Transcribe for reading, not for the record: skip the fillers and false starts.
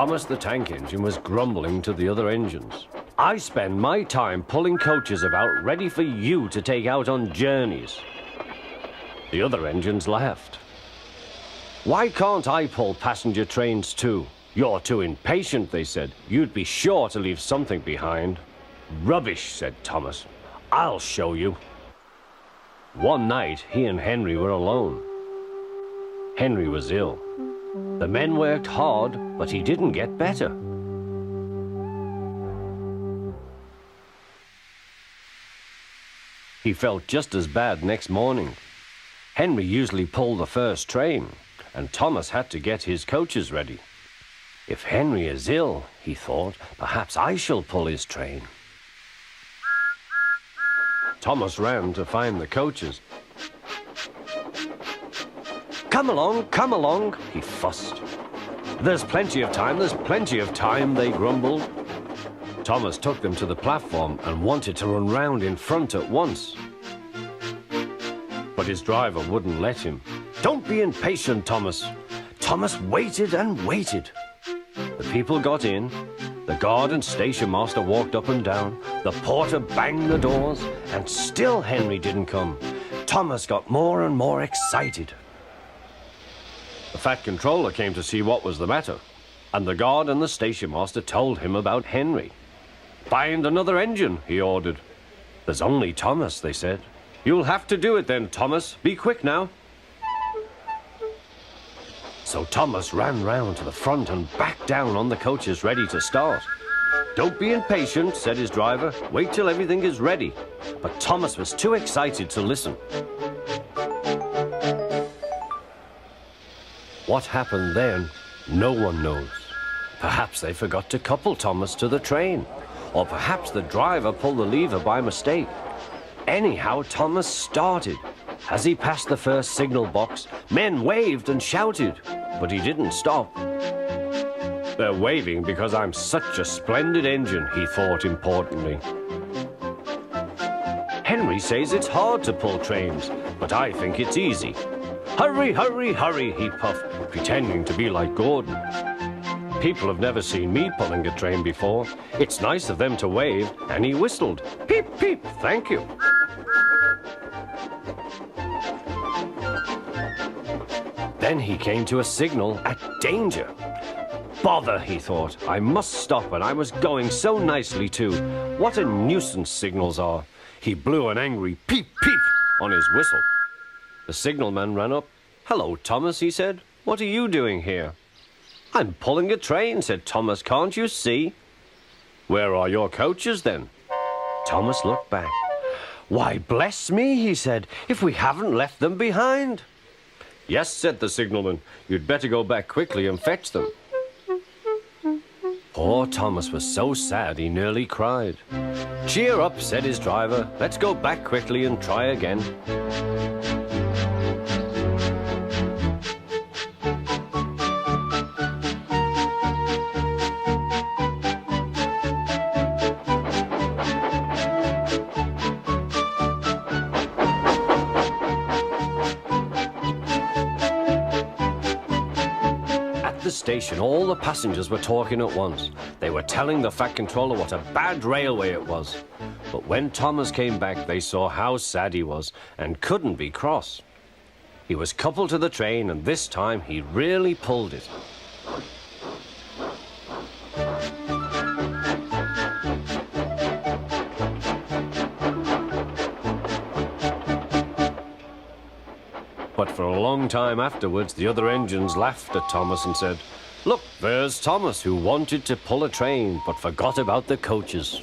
Thomas the tank engine was grumbling to the other engines. I spend my time pulling coaches about ready for you to take out on journeys. The other engines laughed. Why can't I pull passenger trains too? You're too impatient, they said. You'd be sure to leave something behind. Rubbish, said Thomas. I'll show you. One night, he and Henry were alone. Henry was ill. The men worked hard, but he didn't get better. He felt just as bad next morning. Henry usually pulled the first train, and Thomas had to get his coaches ready. If Henry is ill, he thought, perhaps I shall pull his train. Thomas ran to find the coaches. Come along, he fussed. There's plenty of time, they grumbled. Thomas took them to the platform and wanted to run round in front at once. But his driver wouldn't let him. Don't be impatient, Thomas. Thomas waited and waited. The people got in. The guard and station master walked up and down. The porter banged the doors, and still Henry didn't come. Thomas got more and more excited. The fat controller came to see what was the matter, and the guard and the station master told him about Henry. Find another engine, he ordered. There's only Thomas, they said. You'll have to do it then, Thomas. Be quick now. So Thomas ran round to the front and back down on the coaches ready to start. Don't be impatient, said his driver. Wait till everything is ready. But Thomas was too excited to listen. What happened then, no one knows. Perhaps they forgot to couple Thomas to the train, or perhaps the driver pulled the lever by mistake. Anyhow, Thomas started. As he passed the first signal box, men waved and shouted, but he didn't stop. They're waving because I'm such a splendid engine, he thought importantly. Henry says it's hard to pull trains, but I think it's easy. Hurry, hurry, hurry, he puffed, pretending to be like Gordon. People have never seen me pulling a train before. It's nice of them to wave, and he whistled. Peep, peep, thank you. Then he came to a signal at danger. Bother, he thought. I must stop, and I was going so nicely too. What a nuisance signals are. He blew an angry peep, peep on his whistle. The signalman ran up. Hello, Thomas, he said. What are you doing here? I'm pulling a train, said Thomas. Can't you see? Where are your coaches, then? Thomas looked back. Why, bless me, he said, if we haven't left them behind. Yes, said the signalman. You'd better go back quickly and fetch them. Poor Thomas was so sad he nearly cried. Cheer up, said his driver. Let's go back quickly and try again. Station, all the passengers were talking at once. They were telling the fat controller what a bad railway it was. But when Thomas came back, they saw how sad he was and couldn't be cross. He was coupled to the train, and this time he really pulled it. But for a long time afterwards, the other engines laughed at Thomas and said, Look, there's Thomas, who wanted to pull a train but forgot about the coaches.